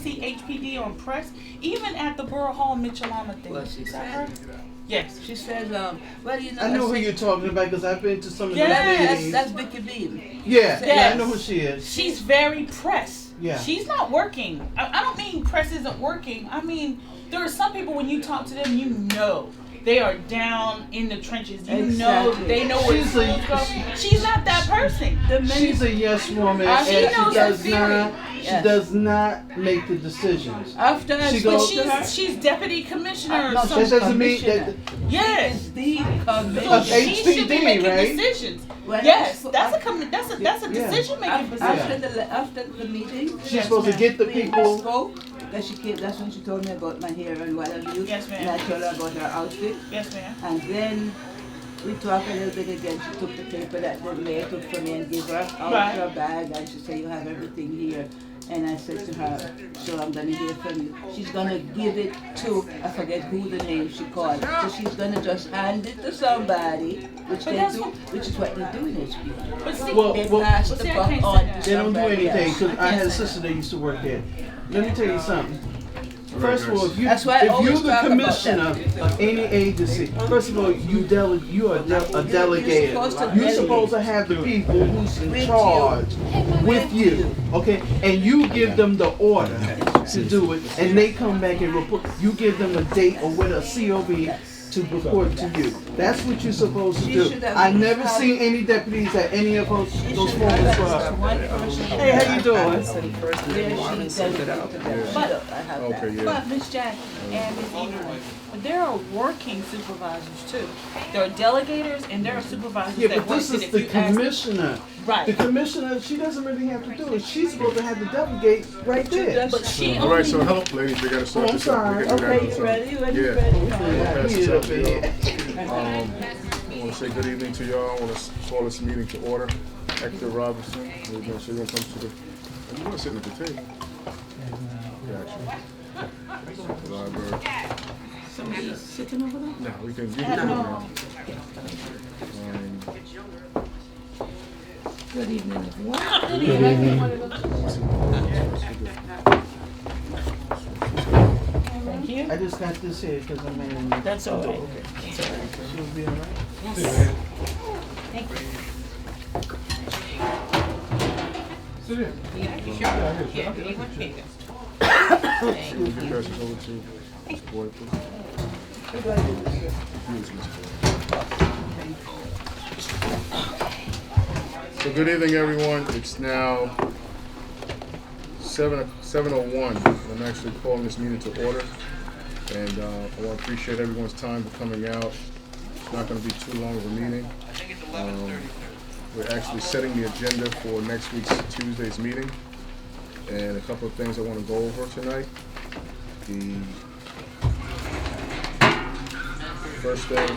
see HPD on press, even at the Borough Hall Mitchell-Lama thing. Well, she Is that said, her? Yes. she said, well, you know. I know who you're talking about because I've been to some of those Yes, meetings. That's Vicky Beam. Yeah, Yes. I know who she is. She's very press. Yeah. She's not working. I don't mean press isn't working. I mean, there are some people when you talk to them, you know they are down in the trenches. You know Exactly. they know where She's schools go. She's not that person. She's a yes woman, She and knows her theory. she does not make the decisions. After I She spoke goes- to her, She's deputy commissioner or no, something. That doesn't mean commissioner. that. Yes. is the So commissioner. she should be HPD, making right? decisions. When Yes, I- that's a Yeah. decision making position. After the meeting, She's supposed to get the we people. spoke. That she came, that's when she told me about my hair and what have you. Yes, ma'am. And I told her about her outfit. Yes, ma'am. And then we talked a little bit again. She took the paper that the mayor took from me and gave her out Right. her bag, and she said, "You have everything here." And I said to her, "So I'm gonna hear from you." She's gonna give it to, I forget who the name she called. So she's gonna just hand it to somebody, which But they that's do, which is what they do in HB. But see, Well, They well, pass but the see, I buck can't say on that. to They don't do somebody anything else. because I had a sister that used to work there. Let me tell you something. First of all, if That's why I you're always the talk about commissioner that. of any agency, first of all, you are a delegator. supposed to You're supposed to have the people who's in With charge with you, okay? And you give them the order to do it, and they come back and report. You give them a date or with a COB to report to you. That's what you're supposed to She do. should have I never had- seen any deputies at any of those She former should have clubs. one person. Hey, how you doing? Where she sent it out to them. But- I have that. Okay, yeah. but Miss Jack and Miss Evelyn, but there are working supervisors too. There are delegators and there are supervisors Yeah, that but work. this that is if the you ask- commissioner. Right. The commissioner, she doesn't really have to do it. She's supposed to have the delegate right there. But she All right, only. so hello, ladies. We gotta start Oh, I'm this up. sorry. We can do that Okay, on you time. ready? When you Yeah. ready? We'll pass He this is up up to in y'all. here. I want to say good evening to y'all. I want to call this meeting to order. Hector Robinson. We're going to come to the. You want to sit at the table? Gotcha. The library. Somebody's sitting over there? No, we can. You can come No. around. Good evening, everyone. Thank you. I just got this here because I'm in. That's all right. She'll be all right. Thank you. We'll give this over to Mr. Boyd, please. Yes, Mr. Boyd. So good evening, everyone. It's now 7:01. I'm actually calling this meeting to order, and I want to appreciate everyone's time for coming out. It's not going to be too long of a meeting. We're actually setting the agenda for next week's Tuesday's meeting, and a couple of things I want to go over tonight. The first thing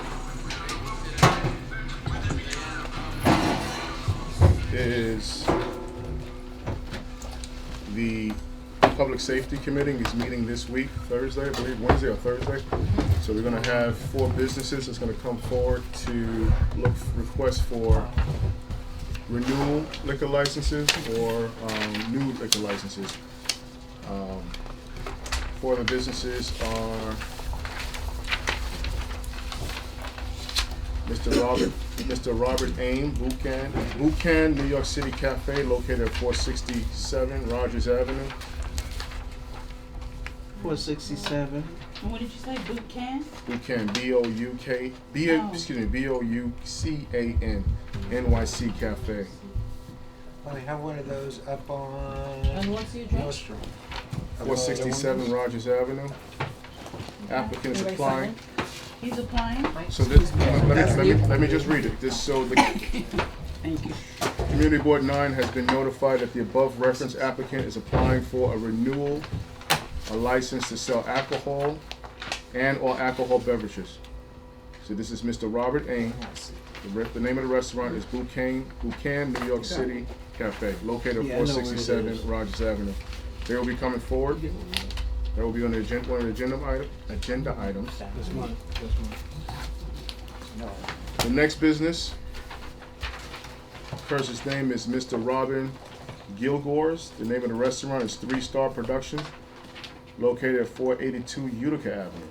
is the Public Safety Committee is meeting this week, Thursday, I believe, Wednesday or Thursday. So we're going to have 4 businesses that's going to come forward to request for renewal liquor licenses or new liquor licenses. 4 of the businesses are Mr. Robert Aim, Boucan, New York City Cafe, located at 467 Rogers Avenue. 467. And what did you say? Boot can? Boucan, B-O-U-C-A-N, NYC Cafe. Well, they have one of those up on And what's the address? Nostrum. 467 Rogers Avenue. Applicant is applying. He's applying. So this, let me just read it. Thank you. Community Board 9 has been notified that the above referenced applicant is applying for a renewal, a license to sell alcohol and or alcohol beverages. So this is Mr. Robert Aim. The name of the restaurant is Boucan, New York City Cafe, located at Yeah, I know where it 467 is. Rogers Avenue. They will be coming forward. That will be on the agenda, one of the agenda items. This month. No. The next business, person's name is Mr. Robin Gilgores. The name of the restaurant is 3 Star Productions, located at 482 Utica Avenue.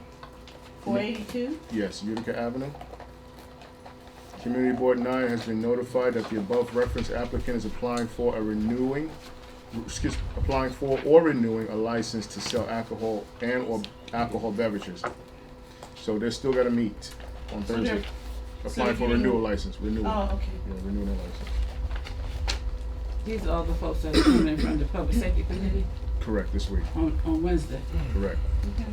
482? Yes, Utica Avenue. Community Board 9 has been notified that the above referenced applicant is applying for or renewing a license to sell alcohol or alcohol beverages. So they're still gotta meet on So Thursday. they're- Applying if for you renewal renew- license, renewal. Oh, okay. Yeah, renewing their license. These are all the folks that are coming from the public safety committee Correct, this week, on Wednesday. correct. Okay.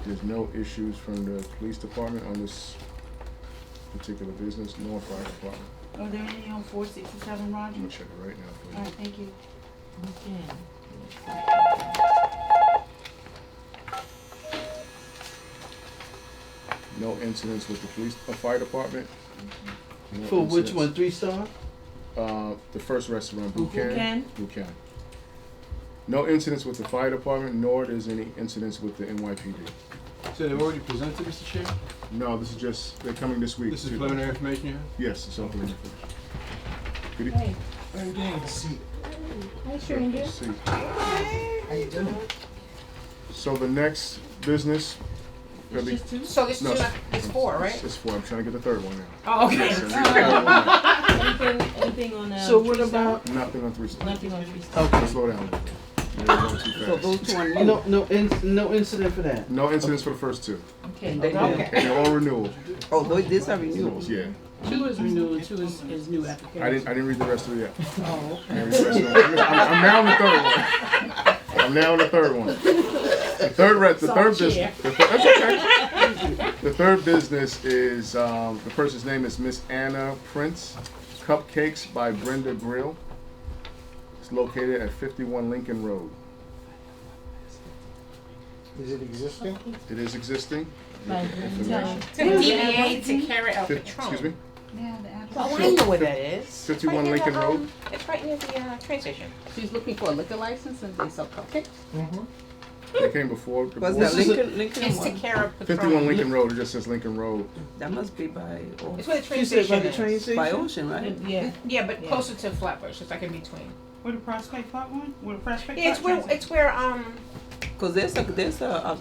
There's no issues from the police department on this particular business, nor fire department. Are there any on 467, Roger? I'm gonna check it right now for you. All right, thank you. No incidents with the police, fire department. No For which incidents. one? 3-star? The first restaurant, Boucan? Boucan. No incidents with the fire department, nor there's any incidents with the NYPD. So they've already presented, Mr. Chair? No, this is just, they're coming this week. This is to- preliminary information you have? Yes, it's all preliminary. Good e- Hey, Very good. See. hi stranger. see. How you doing? So the next business. It's just two? So this No, is it's four, right? It's 4. I'm trying to get the third one now. Oh, okay. Anything on So what about? Nothing on 3 stars. Nothing on 3-star. Okay. Slow down. You're going too So fast. those two are new. No incident for that. No incidents for the first two. Okay. They- Okay. And they're all renewal. Oh, these are renewals. Yeah. 2 is renewal, 2 is new application. I didn't read the rest of it yet. Oh, I didn't read the rest of it. I'm now on the third one. I'm now on the third one. The third business. That's okay. The third business is the person's name is Miss Anna Prince. Cupcakes by Brenda Grill. It's located at 51 Lincoln Road. Is it existing? It is existing. By Information. To the DBA to carry out Patron. Excuse me. Oh, I know where that is. 51 Right near Lincoln the, Road. It's right near the train station. She's looking for a liquor license and they sell cupcakes. Mm-hmm. They came before. the What's board. that, Lincoln It's to one? carry out Patron. 51 Lincoln Road. It just says Lincoln Road. That must be by, It's where the train You said by station the train is. station? by Ocean, right? yeah. Yeah, but closer to Flatbush. It's like in between. Where the Prospect Park one? Where the Prospect Yeah, it's Park where Cause there's a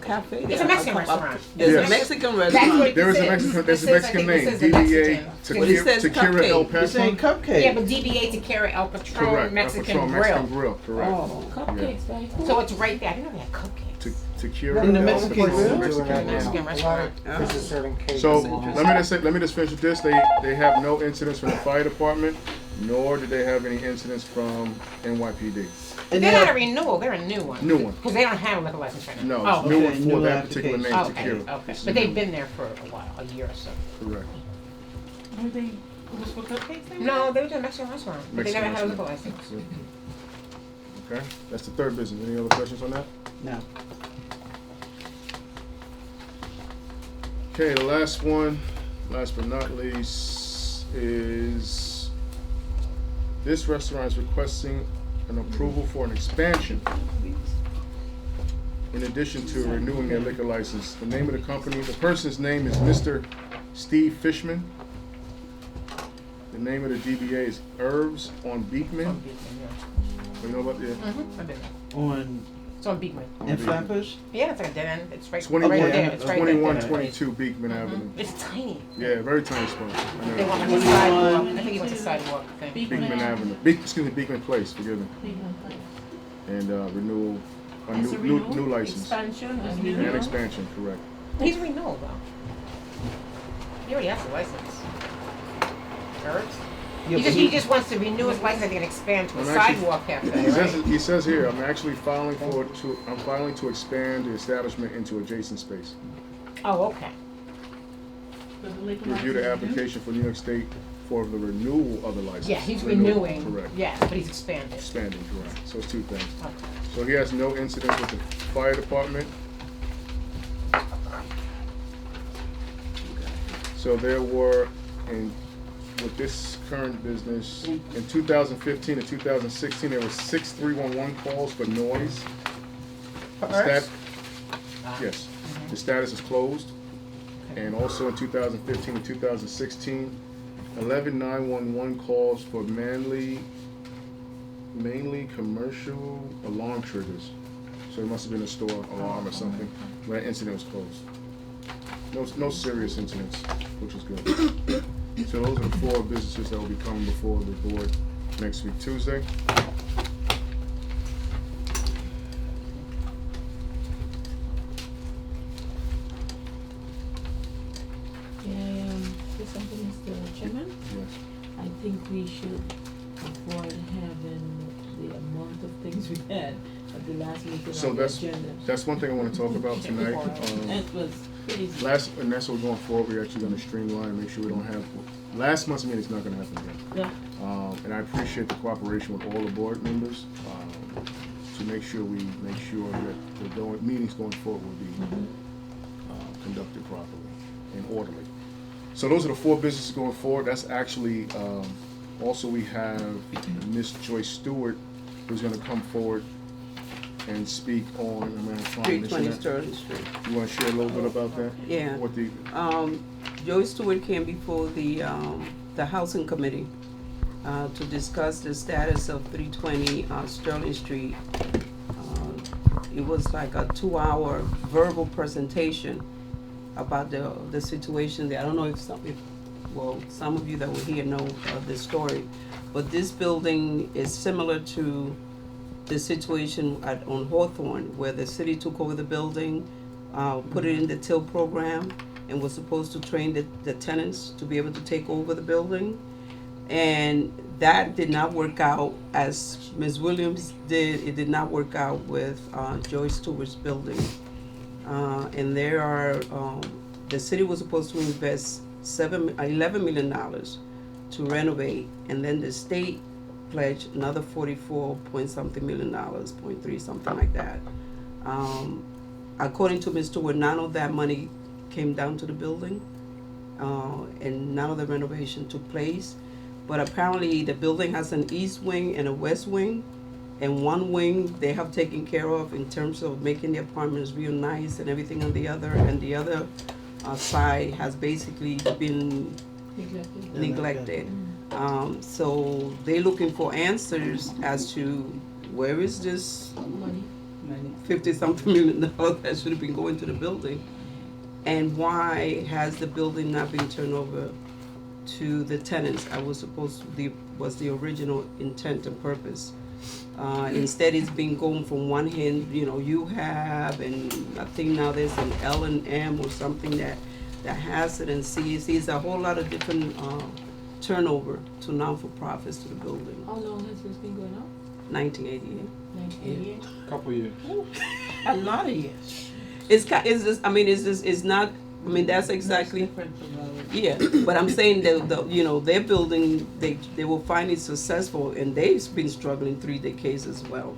cafe there. It's a Mexican restaurant. There's Yes. a Mexican That's what restaurant. it There is a says. Mexican. There's a It says, I Mexican think name. it says the DBA Mexican. Well, it says Tequila El cupcake. You're saying Paso. cupcake. Yeah, but DBA to carry El Patron Correct. Mexican Patron Grill. Mexican Grill. Correct. Oh. Cupcakes, very cool. So it's right there. I didn't know they had cupcakes. Tequila In the El Mexican Paso Grill? Mexican Grill. Mexican restaurant. This is serving cake. So let me just finish with this. They have no incidents from the fire department, nor do they have any incidents from NYPD. And They're they not a have- renewal. They're a new one. New one. Because they don't have a liquor license right now. No, Oh, it's new one okay, for new that particular name, application. Tequila. okay. But they've been there for a while, a year or so. Correct. Were they, it was for cupcakes? They were? No, they were doing a Mexican restaurant, but they Mexican never had a liquor restaurant. license. Okay, that's the third business. Any other questions on that? No. Okay, the last one, last but not least, is this restaurant is requesting an approval for an expansion in addition to renewing their liquor license. The name of the company, the person's name is Mr. Steve Fishman. The name of the DBA is Herbs on Beekman. You know about the I've been there. On It's on Beekman. in Flatbush? Yeah, it's like a dead end. It's right, 21, right there. It's right there. 2122 Beekman Avenue. It's tiny. Yeah, very tiny spot. I know. They want like a sidewalk. I think he went to sidewalk thing. Beekman Avenue. Excuse me, Beekman Place, forgive me. And renewal, a It's a new renewal? license. Expansion, is And renewal? expansion, correct. He's renewal though. He already has a license. Herbs? Yeah, but He just wants to renew his license and expand to a I'm actually- sidewalk cafe, He right? says here, I'm actually filing to expand the establishment into adjacent space. Oh, okay. Does the liquor Review the license renew? application for New York State for the renewal of the license. Yeah, he's Renewal, renewing. Correct. Yeah, but he's expanded. Expanding, correct. So it's two things. Okay. So he has no incidents with the fire department. So there were, with this current business, in 2015 and 2016, there were 6 311 calls for noise. For The Herbs? Yes, the status is closed. And also in 2015 and 2016, 11 911 calls for mainly commercial alarm triggers. So it must have been a store alarm or something when an incident was closed. No serious incidents, which is good. So those are the 4 businesses that will be coming before the board next week, Tuesday. Can I say something, Mr. Chairman? Yes. I think we should avoid having the amount of things we had at the last meeting So on the agenda. that's one thing I want to talk about tonight. That was crazy. And that's what we're going forward. We're actually going to streamline, make sure we don't have. Last month's meeting is not going to happen again. Yeah. And I appreciate the cooperation with all the board members to make sure that the meetings going forward will be conducted properly and orderly. So those are the 4 businesses going forward. That's actually also we have Miss Joyce Stewart who's going to come forward and speak on. I'm going to try and mention 320 that. Sterling Street. You want to share a little bit about that? Yeah. What the Joey Stewart came before the Housing Committee to discuss the status of 320 Sterling Street. It was like a 2-hour verbal presentation about the situation there. I don't know if some of you that were here know the story, but this building is similar to the situation on Hawthorne, where the city took over the building, put it in the TIL program, and was supposed to train the tenants to be able to take over the building. And that did not work out as Ms. Williams did. It did not work out with Joyce Stewart's building. And there are, the city was supposed to invest $11 million to renovate, and then the state pledged another 44 point something million dollars, 0.3 something like that. According to Ms. Stewart, none of that money came down to the building, and none of the renovation took place. But apparently the building has an east wing and a west wing, and one wing they have taken care of in terms of making the apartments real nice and everything on the other, and the other side has basically been neglected. So they're looking for answers as to where is this Money. 50-something million dollars that should have been going to the building, and why has the building not been turned over to the tenants? I was was the original intent and purpose. Instead, it's been going from one hand, you have, and I think now there's an L&M or something that has it, and sees a whole lot of different turnover to non-for-profits to the building. How long has this been going on? 1988. 1988? Couple years. A lot of years. It's not. I mean, that's exactly. Different from ours. Yeah, but I'm saying that their building, they were finally successful, and they've been struggling 3 decades as well,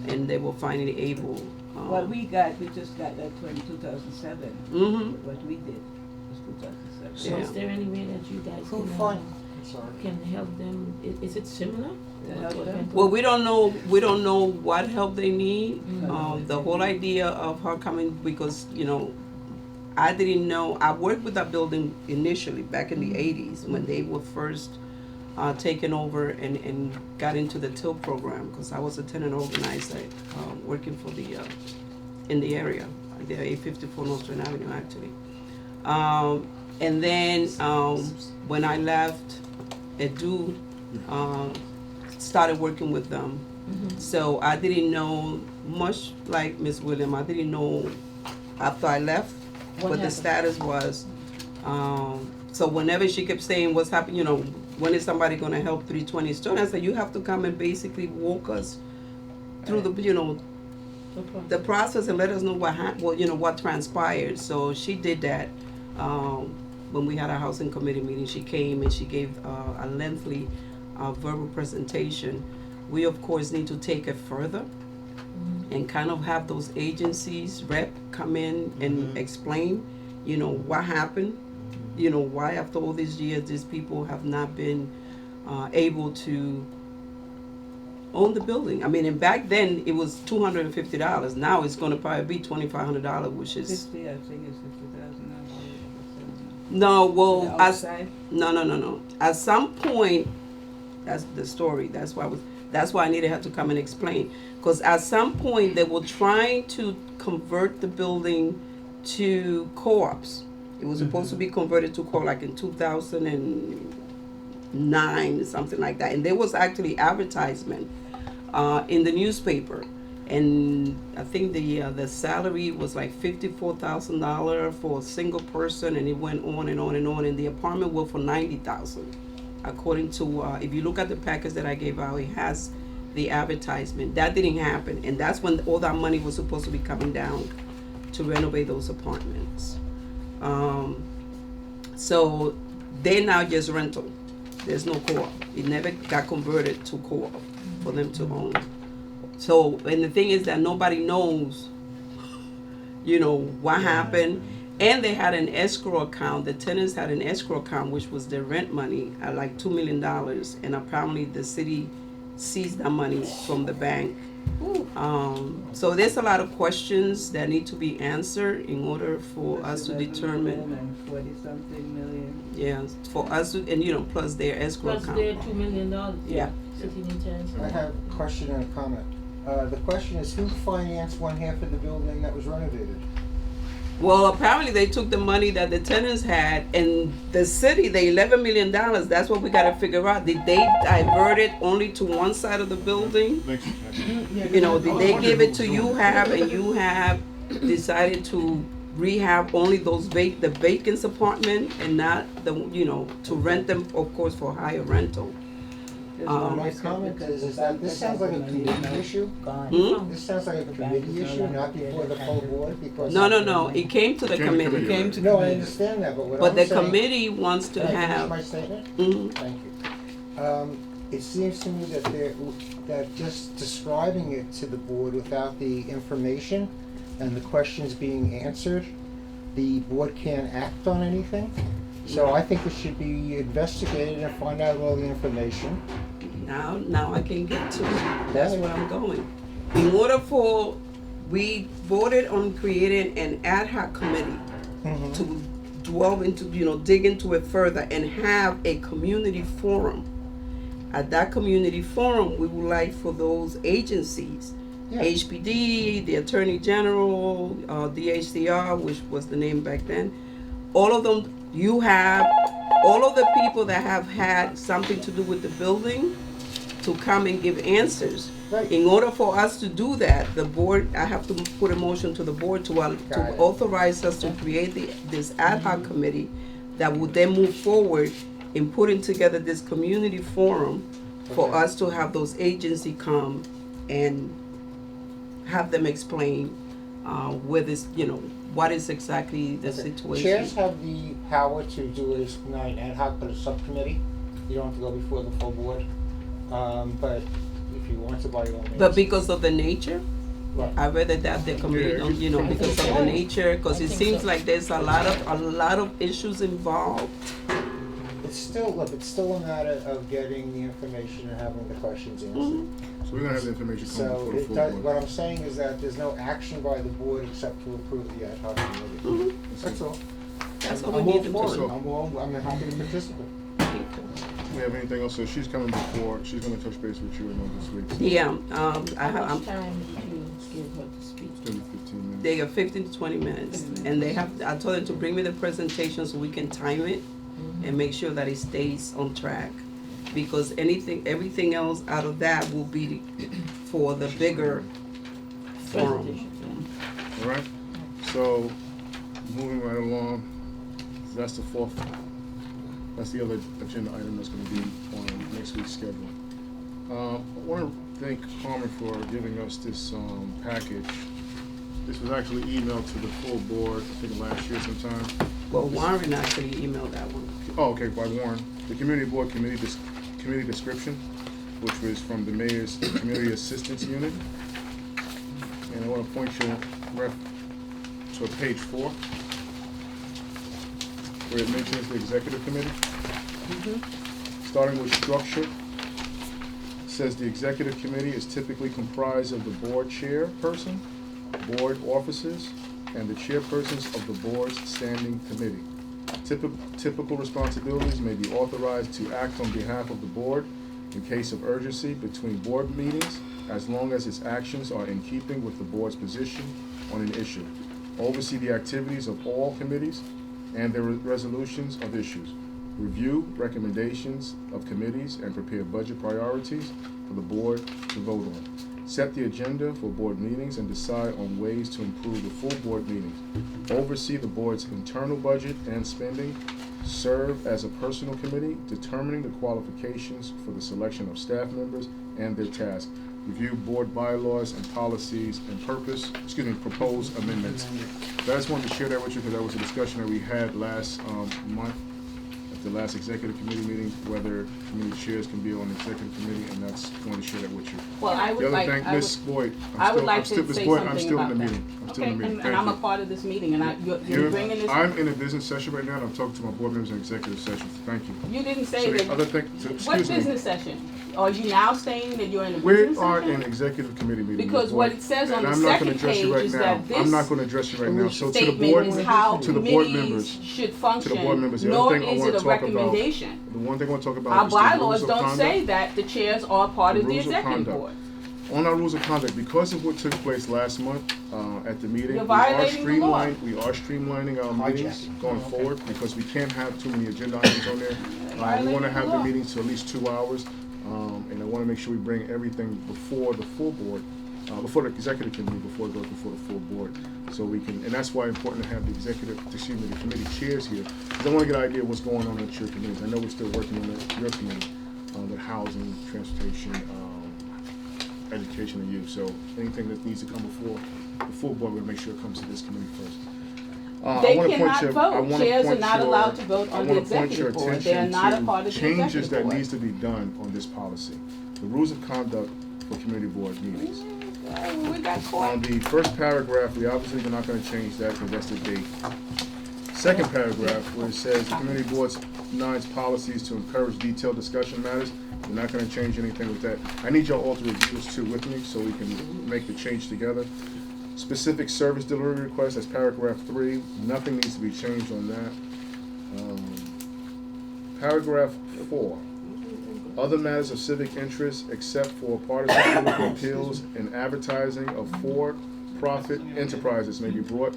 and they were finally able. What we just got that in 2007. Mhm. What we did was 2007. So Yeah. is there any way that you guys can help them? Is it similar? To help them? Well, we don't know what help they need. The whole idea of her coming, because I didn't know. I worked with that building initially back in the 80s when they were first taken over and got into the TIL program, because I was a tenant organizer working for in the area, the 854 North Trent Avenue actually. And then when I left, Edu started working with them. So I didn't know much like Miss William. I didn't know after I left what the status was. So whenever she kept saying what's happening, when is somebody going to help 320 Stone, I said you have to come and basically walk us through the process and let us know what transpired. So she did that. When we had our housing committee meeting, she came and she gave a lengthy verbal presentation. We of course need to take it further and kind of have those agencies rep come in and explain, what happened, why after all these years these people have not been able to own the building. I mean, and back then it was $250. Now it's going to probably be $2,500, which is 50, I think it's 50,000. No, well, The outside? no. At some point, that's the story. That's why I needed her to come and explain. Because at some point, they were trying to convert the building to co-ops. It was supposed to be converted to co-op like in 2009, something like that. And there was actually advertisement in the newspaper. And I think the salary was like $54,000 for a single person, and it went on and on and on. And the apartment went for $90,000, according to if you look at the package that I gave out, it has the advertisement. That didn't happen, and that's when all that money was supposed to be coming down to renovate those apartments. So they're now just rental. There's no co-op. It never got converted to co-op for them to own. So, and the thing is that nobody knows, what happened. And they had an escrow account. The tenants had an escrow account, which was their rent money at like $2 million. And apparently the city seized that money from the bank. So there's a lot of questions that need to be answered in order for us to determine. 40-something million. Yeah, for us to, and plus their escrow Plus account. their $2 million. Yeah. Sitting in tenants. I have a question and a comment. The question is, who financed one half of the building that was renovated? Well, apparently they took the money that the tenants had, and the city, the $11 million, that's what we gotta figure out. Did they divert it only to one side of the building? Did they give it to you have, and you have decided to rehab only those the vacant apartment and not to rent them, of course, for higher rental? My comment is that this sounds like a committee issue. This sounds like a committee issue, not before the full board, because. No, it came to the committee. No, I understand that, but what But I'm the saying. committee wants to Can I finish have. my statement? Thank you. It seems to me that just describing it to the board without the information and the questions being answered, the board can't act on anything. So I think it should be investigated and find out all the information. Now I can get to it. That's where I'm going. In order we voted on creating an ad hoc committee to delve into, dig into it further and have a community forum. At that community forum, we would like for those agencies, HPD, the Attorney General, DHCR, which was the name back then, all of them, you have all of the people that have had something to do with the building to come and give answers. Right. In order for us to do that, the board, I have to put a motion to the board to authorize us to create this ad hoc committee that would then move forward in putting together this community forum for us to have those agencies come and have them explain where this, what is exactly the situation. Chairs have the power to do an ad hoc, but a subcommittee. You don't have to go before the full board. But if you want to, by all means. But because of the nature, Right. I rather that the committee don't, because of the nature, because it seems like there's a lot of issues involved. It's still a matter of getting the information and having the questions answered. So we're gonna have the information coming So before the full board. what I'm saying is that there's no action by the board except to approve the ad hoc committee. That's all. That's I'm what we all need to for it. do. I'm happy to participate. We have anything else? So she's coming before, she's gonna touch base with you this week. So Yeah, How much time did you give her to speak? it's gonna be 15 minutes. they got 15 to 20 minutes, and I told them to bring me the presentation so we can time it and make sure that it stays on track. Because everything else out of that will be for the bigger forum. All right, so moving right along, that's the fourth, that's the other agenda item that's gonna be on next week's schedule. I wanna thank Carmen for giving us this package. This was actually emailed to the full board, I think last year sometime. Well, Warren actually emailed that one. Oh, okay, by Warren. The community board committee description, which was from the mayor's community assistance unit. And I want to point you to page 4, where it mentions the executive committee. Starting with structure, says the executive committee is typically comprised of the board chairperson, board officers, and the chairpersons of the board's standing committee. Typical responsibilities may be authorized to act on behalf of the board in case of urgency between board meetings, as long as its actions are in keeping with the board's position on an issue. Oversee the activities of all committees and their resolutions of issues. Review recommendations of committees and prepare budget priorities for the board to vote on. Set the agenda for board meetings and decide on ways to improve the full board meetings. Oversee the board's internal budget and spending. Serve as a personal committee, determining the qualifications for the selection of staff members and their tasks. Review board bylaws and policies and propose amendments. So I just wanted to share that with you because that was a discussion that we had last month at the last executive committee meeting, whether committee chairs can be on the executive committee, and that's going to share that with you. Well, I The would other like, thing, Ms. Boyd, I would like I'm still to say in the something about that. meeting. I'm still in the meeting. And Thank I'm a you. part of this meeting, and you're bringing this. I'm in a business session right now, and I'm talking to my board members in executive session. Thank you. You didn't So say the that. other thing, What excuse me. business session? Are you now saying that you're in a We business are session? in executive committee meeting. Because Ms. what Boyd, it says on and the I'm not gonna second address you page right is now. that I'm this not gonna address you right now. So to the statement board, is how to the board committees members, should function, board members, the other nor thing I is wanna it a talk about- recommendation. the one thing I want to talk about Our is the rules bylaws of don't conduct. say that the chairs are part of the Rules of executive conduct. board. On our rules of conduct, because of what took place last month at the meeting, You're we are violating the law. streamlining our meetings going forward because we can't have too many agenda items on there. We want Violating to the have law. the meetings to at least 2 hours, and I want to make sure we bring everything before the full board, before the executive committee, before it goes before the full board, so we can. And that's why it's important to have the the committee chairs here, because I want to get an idea of what's going on at your committees. I know we're still working on your committee, with housing, transportation, education, and youth. So anything that needs to come before the full board, we'll make sure it comes to this committee first. They cannot vote. Chairs are not allowed to vote on the executive board. They are not a part of the changes executive that board. needs to be done on this policy. The rules of conduct for community board meetings. We got On caught. the first paragraph, we obviously are not going to change that because that's the date. Second paragraph, where it says the community board's nines policies to encourage detailed discussion matters. We're not going to change anything with that. I need y'all all to review this too with me so we can make the change together. Specific service delivery requests, that's paragraph 3. Nothing needs to be changed on that. Paragraph 4. Other matters of civic interest except for partisan political appeals and advertising of for-profit enterprises may be brought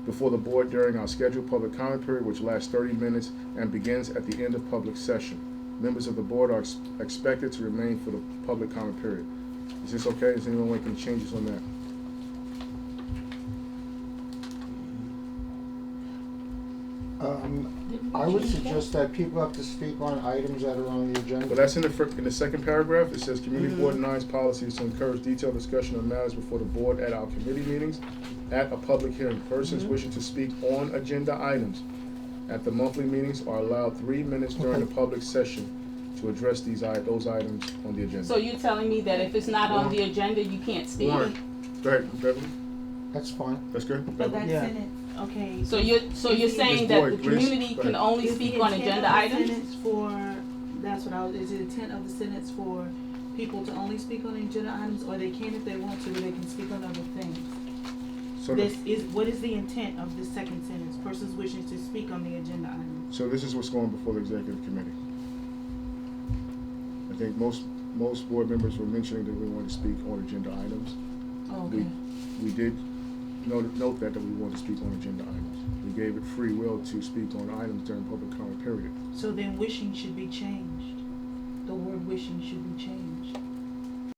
before the board during our scheduled public comment period, which lasts 30 minutes and begins at the end of public session. Members of the board are expected to remain for the public comment period. Is this okay? Is anyone making changes on that? I would suggest that people have to speak on items that are on the agenda. But that's in the second paragraph. It says community board nines policies to encourage detailed discussion of matters before the board at our committee meetings, at a public hearing. Persons wishing to speak on agenda items at the monthly meetings are allowed 3 minutes during the public session to address those items on the agenda. So you're telling me that if it's not on the agenda, you can't speak? Warren, go ahead, Beverly. That's fine. That's good. But Beverly? that's in it. Okay. So you're saying that the Boyd, please, community go can ahead. only Is the speak on intent agenda of the items? sentence for, that's what I was, is the intent of the sentence for people to only speak on agenda items, or they can if they want to, but they can speak on other things? So What is the intent of this second sentence? Persons wishing to speak on the agenda items. So this is what's going before the executive committee. I think most board members were mentioning that we want to speak on agenda items. Oh, okay. We did note that we want to speak on agenda items. We gave it free will to speak on items during public comment period. So then wishing should be changed. The word wishing should be